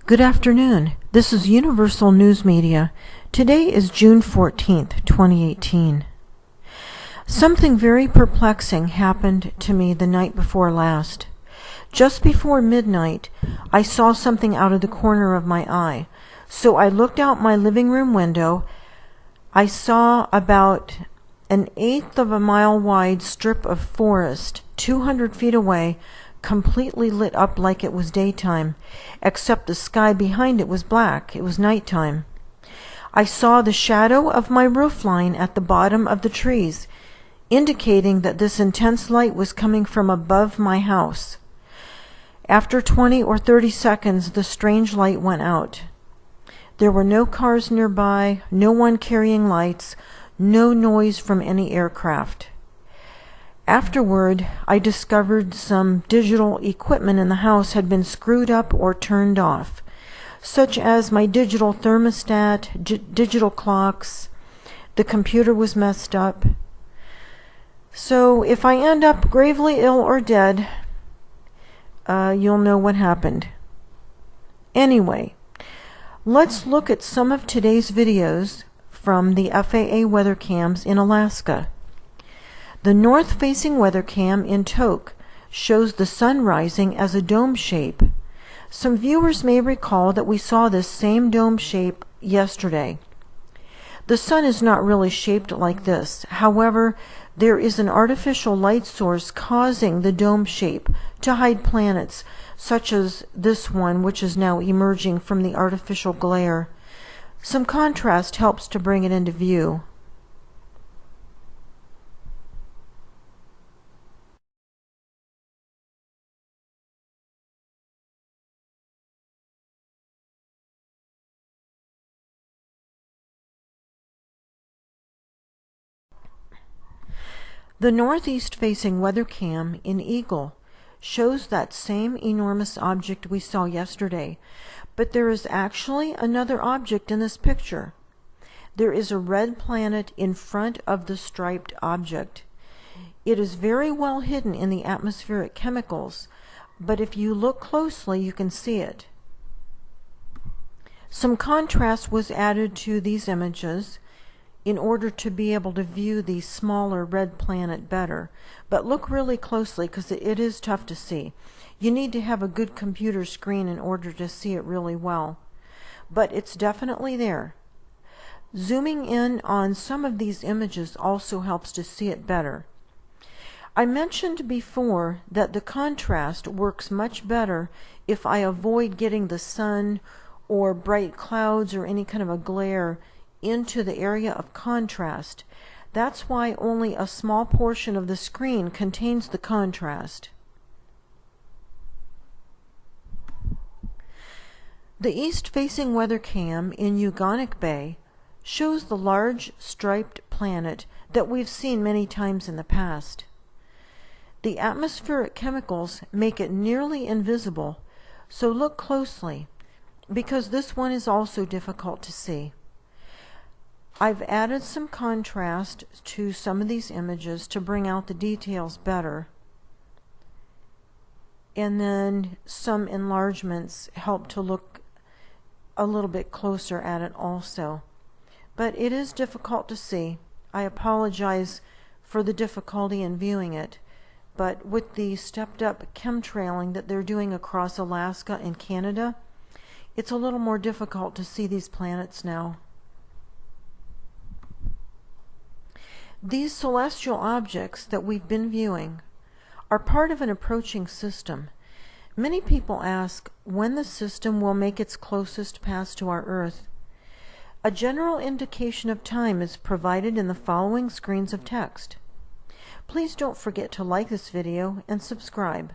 Good afternoon. This is Universal News Media. Today is June 14th, 2018. Something very perplexing happened to me the night before last. Just before midnight, I saw something out of the corner of my eye. So I looked out my living room window. I saw about an eighth of a mile wide strip of forest 200 feet away, completely lit up like it was daytime, except the sky behind it was black. It was nighttime. I saw the shadow of my roofline at the bottom of the trees, indicating that this intense light was coming from above my house. After 20 or 30 seconds, the strange light went out. There were no cars nearby, no one carrying lights, no noise from any aircraft. Afterward, I discovered some digital equipment in the house had been screwed up or turned off, such as my digital thermostat, digital clocks. The computer was messed up. So if I end up gravely ill or dead, you'll know what happened. Anyway, let's look at some of today's videos from the FAA weather cams in Alaska. The north-facing weather cam in Tok shows the sun rising as a dome shape. Some viewers may recall that we saw this same dome shape yesterday. The sun is not really shaped like this. However, there is an artificial light source causing the dome shape to hide planets, such as this one, which is now emerging from the artificial glare. Some contrast helps to bring it into view. The northeast-facing weather cam in Eagle shows that same enormous object we saw yesterday, but there is actually another object in this picture. There is a red planet in front of the striped object. It is very well hidden in the atmospheric chemicals, but if you look closely, you can see it. Some contrast was added to these images in order to be able to view the smaller red planet better. But look really closely because it is tough to see. You need to have a good computer screen in order to see it really well. But it's definitely there. Zooming in on some of these images also helps to see it better. I mentioned before that the contrast works much better if I avoid getting the sun or bright clouds or any kind of a glare into the area of contrast. That's why only a small portion of the screen contains the contrast. The east-facing weather cam in Ugonic Bay shows the large striped planet that we've seen many times in the past. The atmospheric chemicals make it nearly invisible, so look closely, because this one is also difficult to see. I've added some contrast to some of these images to bring out the details better. And then some enlargements help to look a little bit closer at it also. But it is difficult to see. I apologize for the difficulty in viewing it. But with the stepped up chemtrailing that they're doing across Alaska and Canada, it's a little more difficult to see these planets now. These celestial objects that we've been viewing are part of an approaching system. Many people ask when the system will make its closest pass to our Earth. A general indication of time is provided in the following screens of text. Please don't forget to like this video and subscribe.